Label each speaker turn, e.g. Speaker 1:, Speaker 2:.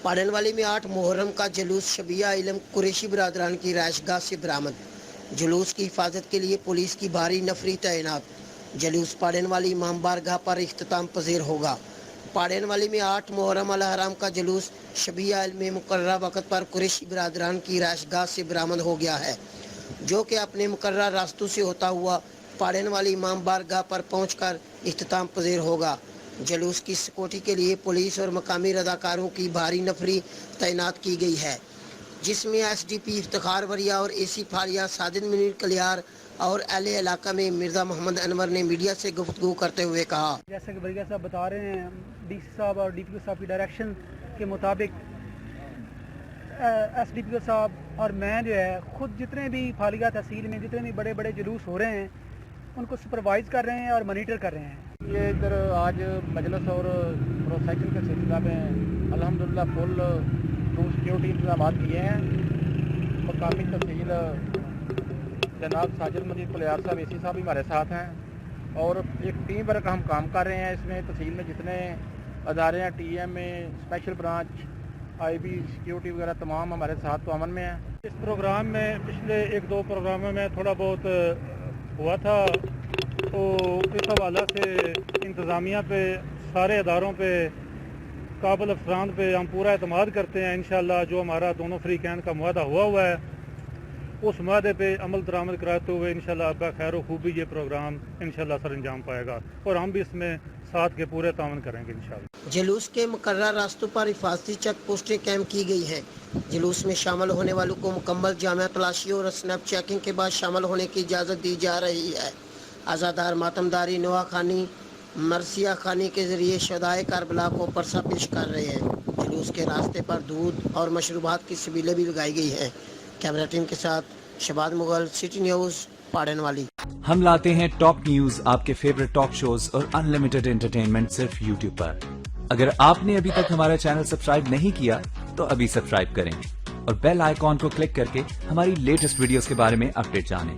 Speaker 1: पाड़नवाली में 8 मुहर्रम का जुलूस शबिया इलम कुरैशी बरादरान की राइशगाह से बरामद। जुलूस की हिफाजत के लिए पुलिस की भारी नफरी तैनात। जुलूस पाड़नवाली इमाम बारगाह पर इख्तिताम पजीर होगा। पाड़नवाली में 8 मुहर्रम अल हराम का जुलूस शबिया इल्म मुकर्रर वक़्त पर कुरैशी बरादरान की राइशगाह से बरामद हो गया है, जो कि अपने मुकर्रर रास्तों से होता हुआ पाड़नवाली इमाम बारगाह पर पहुंचकर इख्तिताम पजीर होगा। जुलूस की सिक्योरिटी के लिए पुलिस और मकामी रज़ाकारों की भारी नफरी तैनात की गई है, जिसमें एसडीपी इफ्तिखार वरिया और एसी फालिया साजिद मुनीर कलियार और अहले इलाका में मिर्ज़ा मोहम्मद अनवर ने मीडिया से गुफ्तगू करते हुए कहा,
Speaker 2: जैसे कि वरिया साहब बता रहे हैं, डीसी साहब और डीपीओ साहब की डायरेक्शन के मुताबिक एसडीपीओ साहब और मैं जो है खुद जितने भी फालिया तहसील में जितने भी बड़े बड़े जुलूस हो रहे हैं उनको सुपरवाइज़ कर रहे हैं और मॉनिटर कर रहे हैं।
Speaker 3: ये इधर आज मजलिस और प्रोसेक्शन के सिलसिला में अल्हम्दुलिल्लाह फुल सिक्योरिटी इंतजाम किए हैं। मकामी तहसील जनाब साजिद मुनीर कलियार साहब एसी साहब भी हमारे साथ हैं और एक टीम वर्क हम काम कर रहे हैं। इसमें तहसील में जितने अदारे हैं, TMA, special branch, IB, security वगैरह तमाम हमारे साथ तो अमन में हैं।
Speaker 2: इस प्रोग्राम में पिछले 1-2 प्रोग्रामों में थोड़ा बहुत हुआ था, तो इस हवाला से इंतज़ामिया पे, सारे अदारों पे, काबिल अफसरान पे हम पूरा एतमाद करते हैं। इंशाअल्लाह जो हमारा दोनों फ्रीकैन का मुआहदा हुआ है उस मुआहदे पे अमल दरामद कराते हुए इंशाअल्लाह खैर खूबी ये प्रोग्राम इंशाअल्लाह सर अंजाम पाएगा और हम भी इसमें साथ के पूरे तावन करेंगे इंशाअल्लाह।
Speaker 1: जुलूस के मुकर्रर रास्तों पर हिफाजती चेक पोस्टें कैंप की गई हैं। जुलूस में शामिल होने वालों को मुकम्मल जामिया तलाशी और स्नैप चेकिंग के बाद शामिल होने की इजाज़त दी जा रही है। आज़ादार मातमदारी नोहा खानी मरसिया खानी के ज़रिए शहदाए करबला को परसा पेश कर रहे हैं। जुलूस के रास्ते पर दूध और मशरूबात की छबीलें भी लगाई गई हैं। कैमरा टीम के साथ शबाद मुगल, सिटी न्यूज़, पाड़नवाली।
Speaker 4: हम लाते हैं टॉप न्यूज, आपके फेवरेट टॉक शोज और अनलिमिटेड एंटरटेनमेंट सिर्फ यूट्यूब पर। अगर आपने अभी तक हमारा चैनल सब्सक्राइब नहीं किया तो अभी सब्सक्राइब करें और बेल आइकॉन को क्लिक करके हमारी लेटेस्ट वीडियोस के बारे में अपडेट जानें।